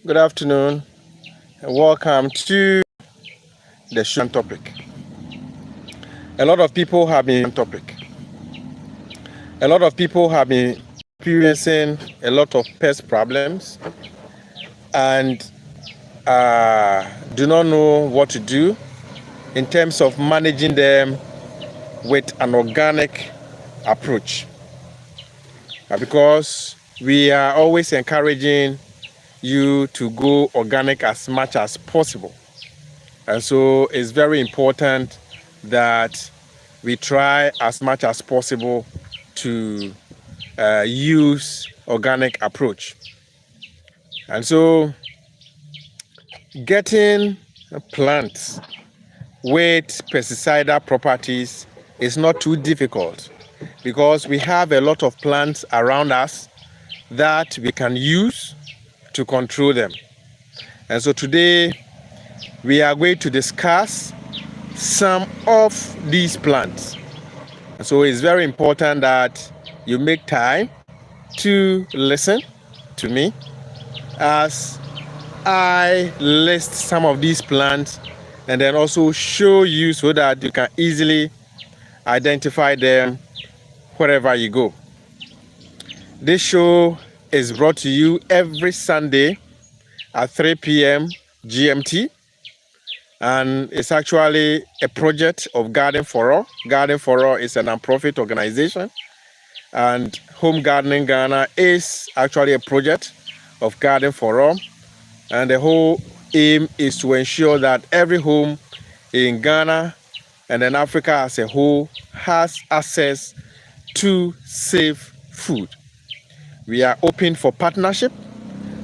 Good afternoon, and welcome to the show topic. A lot of people have been experiencing a lot of pest problems and do not know what to do in terms of managing them with an organic approach. Because we are always encouraging you to go organic as much as possible. And so it's very important that we try as much as possible to use organic approach. And so getting plants with pesticidal properties is not too difficult because we have a lot of plants around us that we can use to control them. And so today we are going to discuss some of these plants. So it's very important that you make time to listen to me as I list some of these plants and then also show you so that you can easily identify them wherever you go. This show is brought to you every Sunday at 3 p.m. GMT. And it's actually a project of Garden for All. Garden for All is a non-profit organization. And Home Gardening Ghana is actually a project of Garden for All. And the whole aim is to ensure that every home in Ghana and in Africa as a whole has access to safe food. We are open for partnership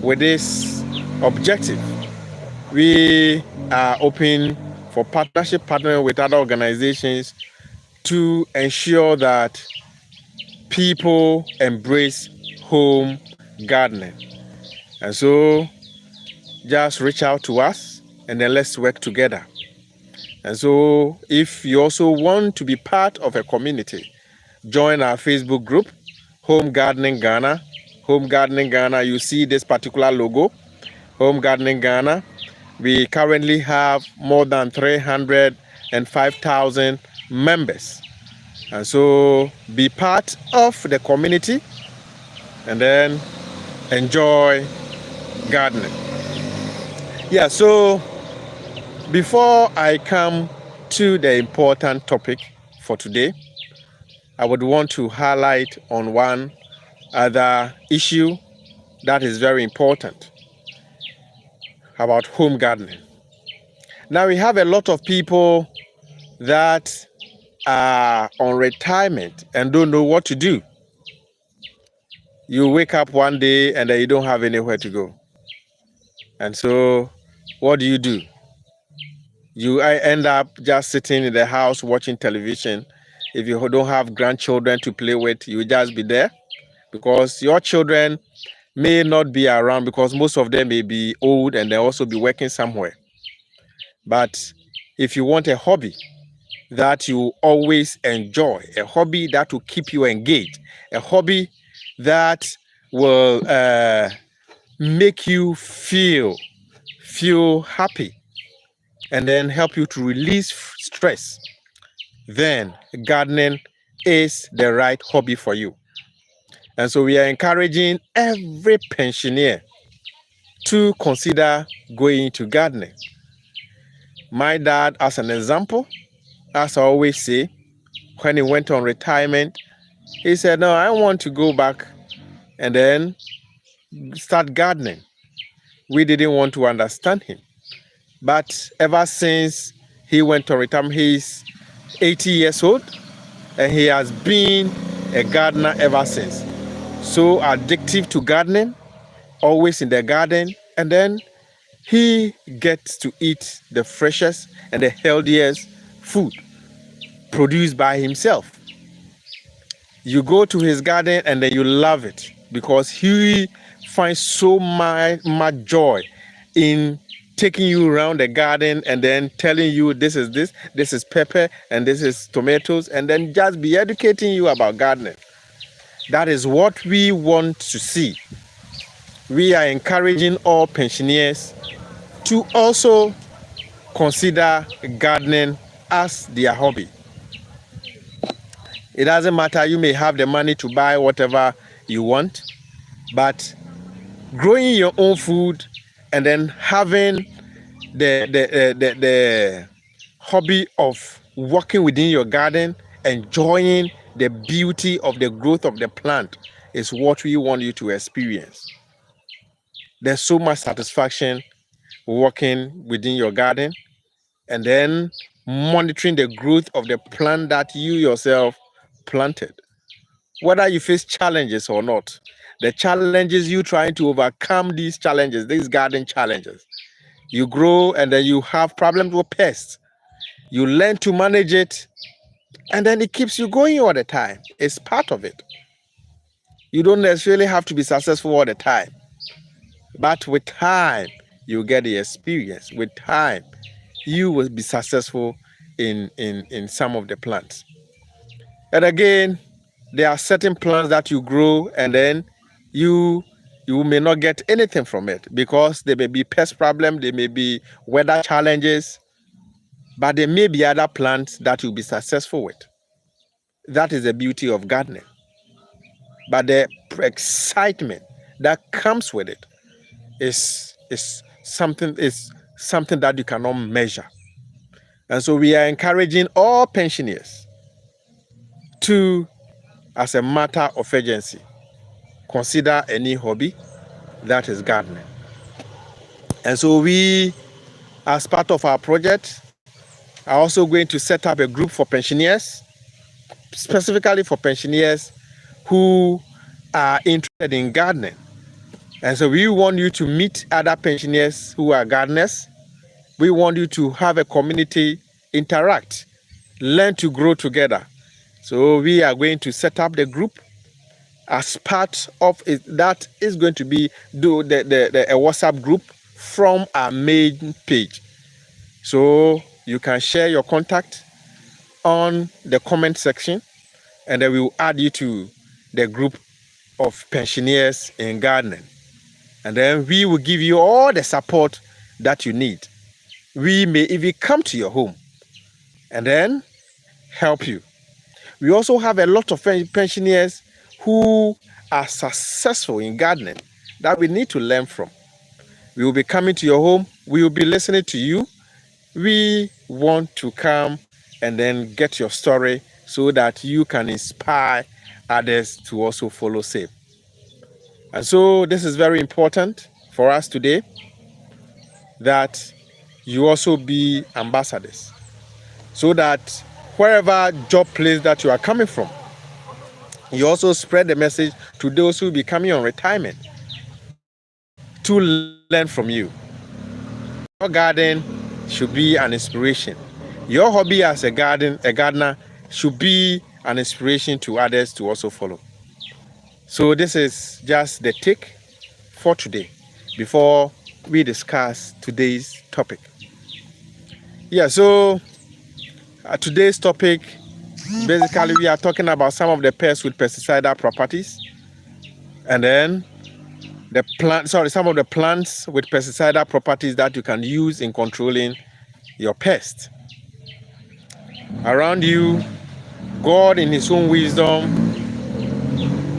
with this objective. We are open for partnering with other organizations to ensure that people embrace home gardening. And so just reach out to us and then let's work together. And so if you also want to be part of a community, join our Facebook group, Home Gardening Ghana. Home Gardening Ghana, you see this particular logo, Home Gardening Ghana. We currently have more than 305,000 members. And so be part of the community and then enjoy gardening. Yeah, so before I come to the important topic for today, I would want to highlight on one other issue that is very important about home gardening. Now we have a lot of people that are on retirement and don't know what to do. You wake up one day and then you don't have anywhere to go. And so what do? You end up just sitting in the house watching television. If you don't have grandchildren to play with, you just be there because your children may not be around because most of them may be old and they also be working somewhere. But if you want a hobby that you always enjoy, a hobby that will keep you engaged, a hobby that will make you feel happy and then help you to release stress, then gardening is the right hobby for you. And so we are encouraging every pensioner to consider going into gardening. My dad, as an example, as I always say, when he went on retirement, he said, no, I want to go back and then start gardening. We didn't want to understand him. But ever since he went on retirement, he's 80 years old and he has been a gardener ever since. So addictive to gardening, always in the garden, and then he gets to eat the freshest and the healthiest food produced by himself. You go to his garden and then you love it because he finds so much joy in taking you around the garden and then telling you this is pepper, and this is tomatoes, and then just be educating you about gardening. That is what we want to see. we are encouraging all pensioners to also consider gardening as their hobby. It doesn't matter, you may have the money to buy whatever you want, but growing your own food and then having the hobby of working within your garden, enjoying the beauty of the growth of the plant is what we want you to experience. There's so much satisfaction working within your garden and then monitoring the growth of the plant that you yourself planted. Whether you face challenges or not, the challenges you trying to overcome these challenges, these garden challenges. You grow and then you have problems with pests. You learn to manage it and then it keeps you going all the time. It's part of it. You don't necessarily have to be successful all the time. But with time, you get the experience. With time, you will be successful in some of the plants. And again, there are certain plants that you grow and then you may not get anything from it because there may be pest problem, there may be weather challenges, but there may be other plants that you'll be successful with. That is the beauty of gardening. But the excitement that comes with it is something that you cannot measure. And so we are encouraging all pensioners to, as a matter of urgency, consider any hobby that is gardening. And so we, as part of our project, are also going to set up a group for pensioners, specifically for pensioners who are interested in gardening. And so we want you to meet other pensioners who are gardeners. We want you to have a community, interact, learn to grow together. So we are going to set up the group. As part of it, that is going to be a WhatsApp group from our main page. So you can share your contact on the comment section, and then we will add you to the group of pensioners in gardening. And then we will give you all the support that you need. We may even come to your home and then help you. We also have a lot of pensioners who are successful in gardening that we need to learn from. We will be coming to your home. We will be listening to you. We want to come and then get your story so that you can inspire others to also follow same. And so this is very important for us today, that you also be ambassadors, so that wherever job place that you are coming from, you also spread the message to those who will be coming on retirement to learn from you. Your garden should be an inspiration. Your hobby as a gardener should be an inspiration to others to also follow. So this is just the take for today before we discuss today's topic. Yeah, so today's topic, basically we are talking about some of the pests with pesticidal properties, and then some of the plants with pesticidal properties that you can use in controlling your pests. Around you, God in his own wisdom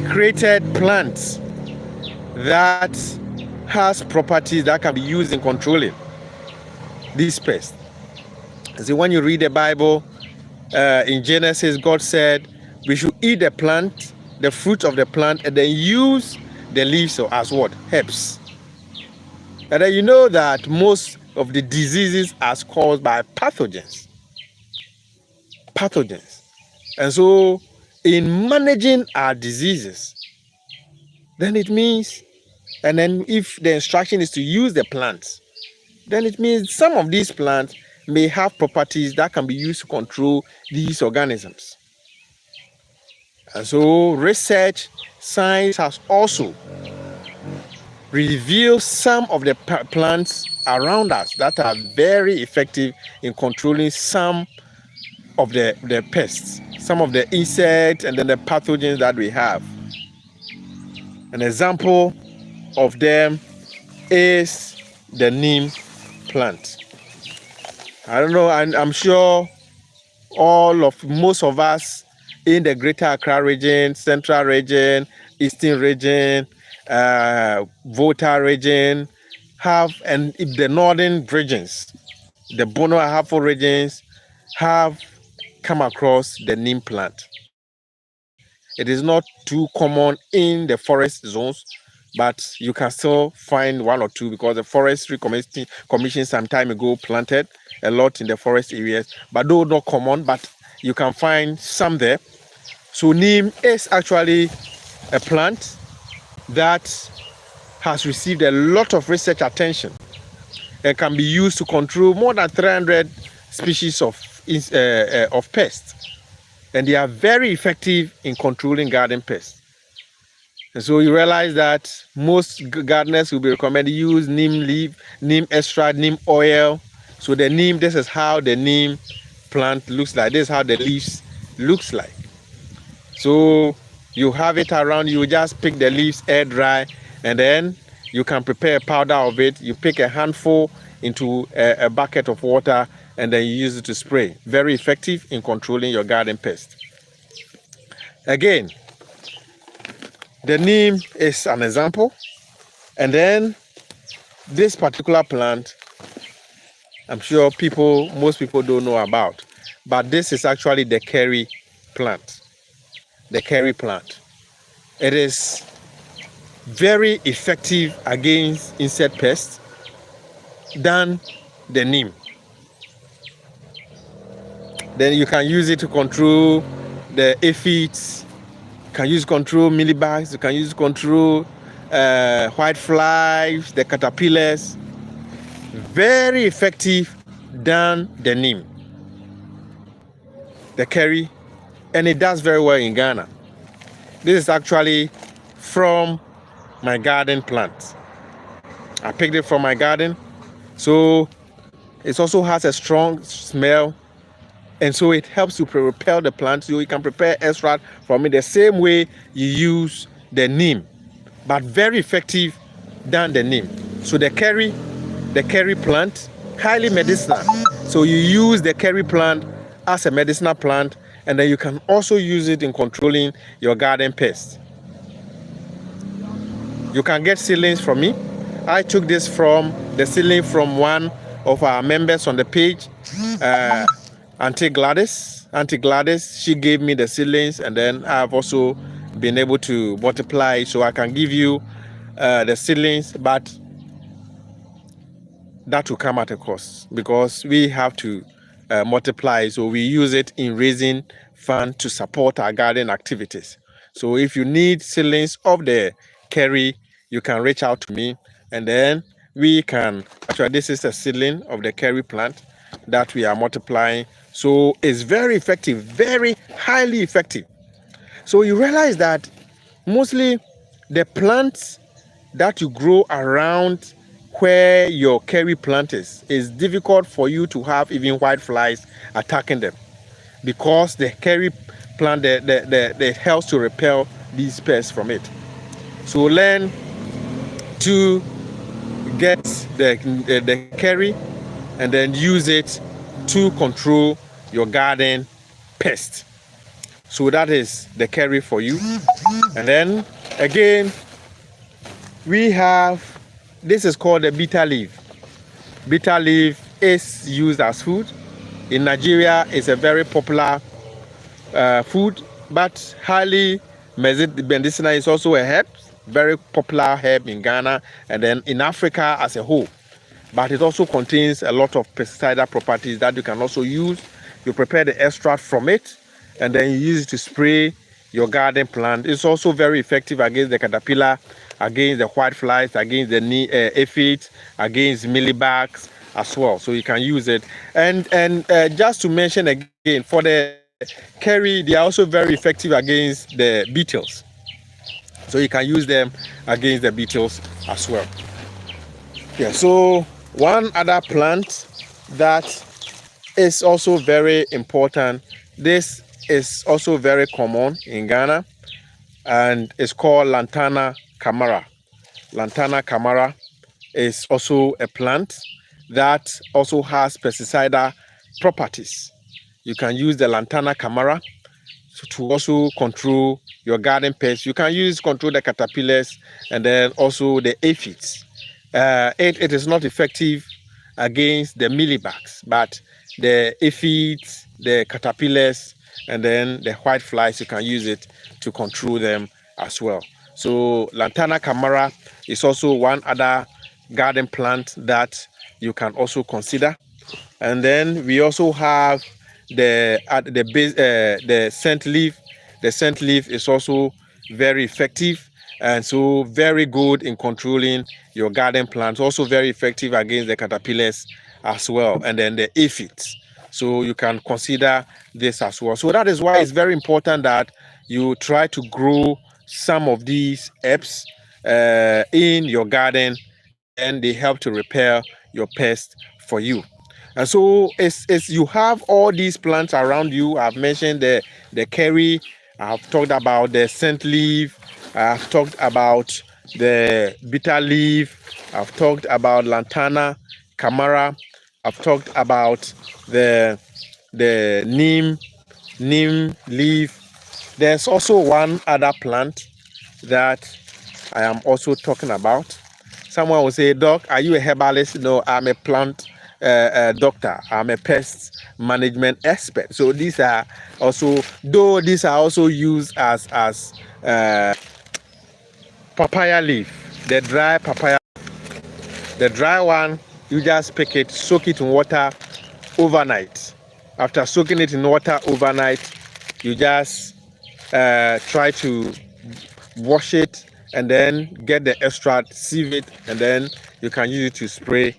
created plants that has properties that can be used in controlling these pests. See, when you read the Bible, in Genesis, God said we should eat the plant, the fruit of the plant, and then use the leaves as what? Herbs. And then you know that most of the diseases are caused by pathogens. And so in managing our diseases, then it means, and then if the instruction is to use the plants, then it means some of these plants may have properties that can be used to control these organisms. And so research, science has also revealed some of the plants around us that are very effective in controlling some of the pests, some of the insects and then the pathogens that we have. An example of them is the neem plant. I don't know, and I'm sure most of us in the Greater Accra region, Central region, Eastern region, Volta region and if the northern regions, the Bono Ahafo regions have come across the neem plant. It is not too common in the forest zones, but you can still find one or two because the Forestry Commission some time ago planted a lot in the forest areas, but though not common, but you can find some there. So neem is actually a plant that has received a lot of research attention and can be used to control more than 300 species of pests. And they are very effective in controlling garden pests. And so you realize that most gardeners will be recommended use neem leaf, neem extract, neem oil. So the neem, this is how the neem plant looks like. This is how the leaves looks like. So you have it around, you just pick the leaves air dry, and then you can prepare a powder of it. You pick a handful into a bucket of water, and then you use it to spray. Very effective in controlling your garden pest. Again, the neem is an example. And then this particular plant, I'm sure most people don't know about, but this is actually the curry plant. The curry plant. It is very effective against insect pests than the neem. Then you can use it to control the aphids, you can use control mealybugs, you can use control white flies, the caterpillars. Very effective than the neem, the curry, and it does very well in Ghana. This is actually from my garden plant. I picked it from my garden, so it also has a strong smell, and so it helps to repel the plant. So you can prepare extract from it the same way you use the neem, but very effective than the neem. So the curry plant, highly medicinal. So you use the curry plant as a medicinal plant, and then you can also use it in controlling your garden pests. You can get seedlings from me. I took this from the seedling from one of our members on the page, Auntie Gladys. Auntie Gladys, she gave me the seedlings, and then I've also been able to multiply, so I can give you the seedlings, but that will come at a cost because we have to multiply. So we use it in raising funds to support our garden activities. So if you need seedlings of the curry, you can reach out to me, and then we can, actually this is a seedling of the curry plant that we are multiplying. So it's very effective, very highly effective. So you realize that mostly the plants that you grow around where your curry plant is difficult for you to have even white flies attacking them, because the curry plant the helps to repel these pests from it. So learn to get the curry and then use it to control your garden pest. So that is the curry for you. And then again, we have, this is called the bitter leaf. Bitter leaf is used as food. In Nigeria, it's a very popular food, but highly medicinal. Is also a herb, very popular herb in Ghana and then in Africa as a whole. But it also contains a lot of pesticidal properties that you can also use. You prepare the extract from it, and then you use it to spray your garden plant. It's also very effective against the caterpillar, against the white flies, against the aphids, against mealybugs as well. So you can use it. And just to mention again, for the curry, they are also very effective against the beetles. So you can use them against the beetles as well. Yeah, so one other plant that is also very important, this is also very common in Ghana, and it's called Lantana camara. Lantana camara is also a plant that also has pesticidal properties. You can use the Lantana camara to also control your garden pests. You can use control the caterpillars and then also the aphids. It is not effective against the mealybugs, but the aphids, the caterpillars, and then the white flies, you can use it to control them as well. So Lantana camara is also one other garden plant that you can also consider. And then we also have the base the scent leaf. The scent leaf is also very effective and so very good in controlling your garden plants. Also very effective against the caterpillars as well, and then the aphids. So you can consider this as well. So that is why it's very important that you try to grow some of these herbs in your garden, and they help to repel your pest for you. And so as you have all these plants around you, I've mentioned the curry, I've talked about the scent leaf, I've talked about the bitter leaf, I've talked about lantana, camara, I've talked about the neem leaf. There's also one other plant that I am also talking about. Someone will say, Doc, are you a herbalist? No, I'm a plant doctor. I'm a pest management expert. So these are also, though these are also used as papaya leaf, the dry papaya. The dry one, you just pick it, soak it in water overnight. After soaking it in water overnight, you just try to wash it and then get the extract, sieve it, and then you can use it to spray,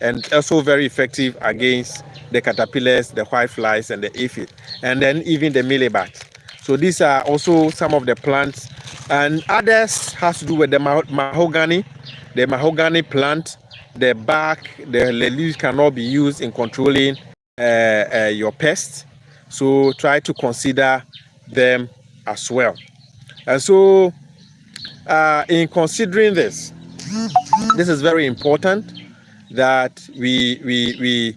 and also very effective against the caterpillars, the white flies, and the aphid, and then even the mealybugs. So these are also some of the plants, and others has to do with the mahogany. The mahogany plant, the bark, the leaves cannot be used in controlling your pests. So try to consider them as well. And so in considering this is very important that we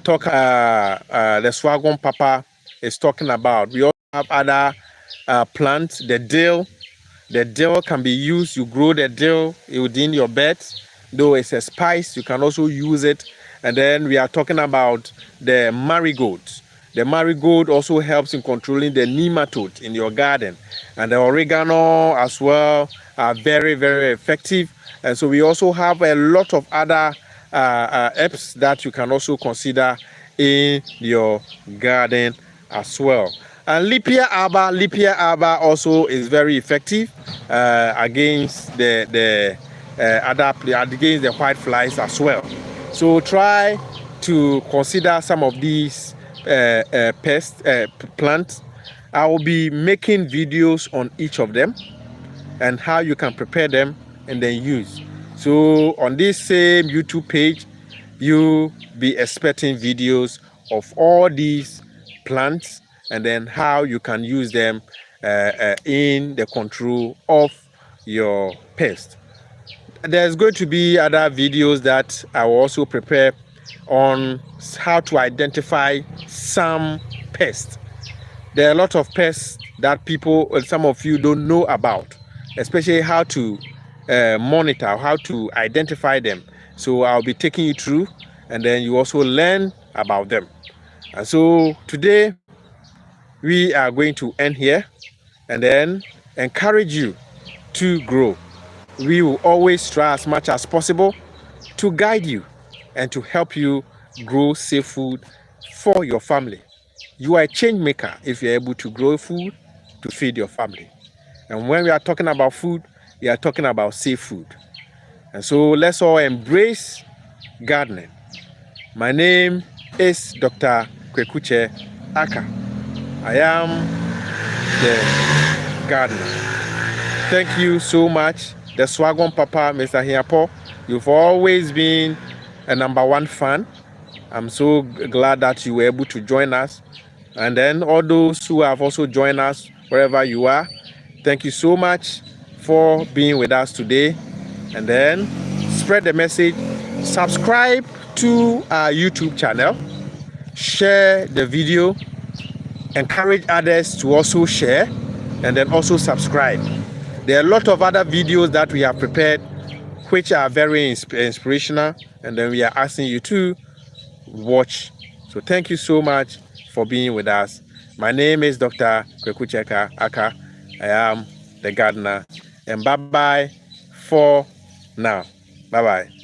talk the swagon papa is talking about. We also have other plants, the dill. The dill can be used. You grow the dill within your beds, though it's a spice, you can also use it. And then we are talking about the marigold. The marigold also helps in controlling the nematode in your garden, and the oregano as well are very, very effective. And so we also have a lot of other herbs that you can also consider in your garden as well. And Lipia alba also is very effective against the against the white flies as well. So try to consider some of these pest plants. I will be making videos on each of them and how you can prepare them and then use. So on this same YouTube page, you'll be expecting videos of all these plants and then how you can use them in the control of your pest. There's going to be other videos that I will also prepare on how to identify some pests. There are a lot of pests that people, some of you don't know about, especially how to monitor, how to identify them. So I'll be taking you through, and then you also learn about them. And so today we are going to end here and then encourage you to grow. We will always try as much as possible to guide you and to help you grow safe food for your family. You are a change maker if you're able to grow food to feed your family. And when we are talking about food, we are talking about safe food. And so let's all embrace gardening. My name is Dr. Kwekuche Aka. I am the gardener. Thank you so much, the Swagon Papa, Mr. Hiapo. You've always been a #1 fan. I'm so glad that you were able to join us. And then all those who have also joined us, wherever you are, thank you so much for being with us today. and then spread the message. Subscribe to our YouTube channel. Share the video. Encourage others to also share, and then also subscribe. There are a lot of other videos that we have prepared which are very inspirational, and then we are asking you to watch. So thank you so much for being with us. My name is Dr. Kwekucheka Aka. I am the gardener, and bye bye for now. Bye bye.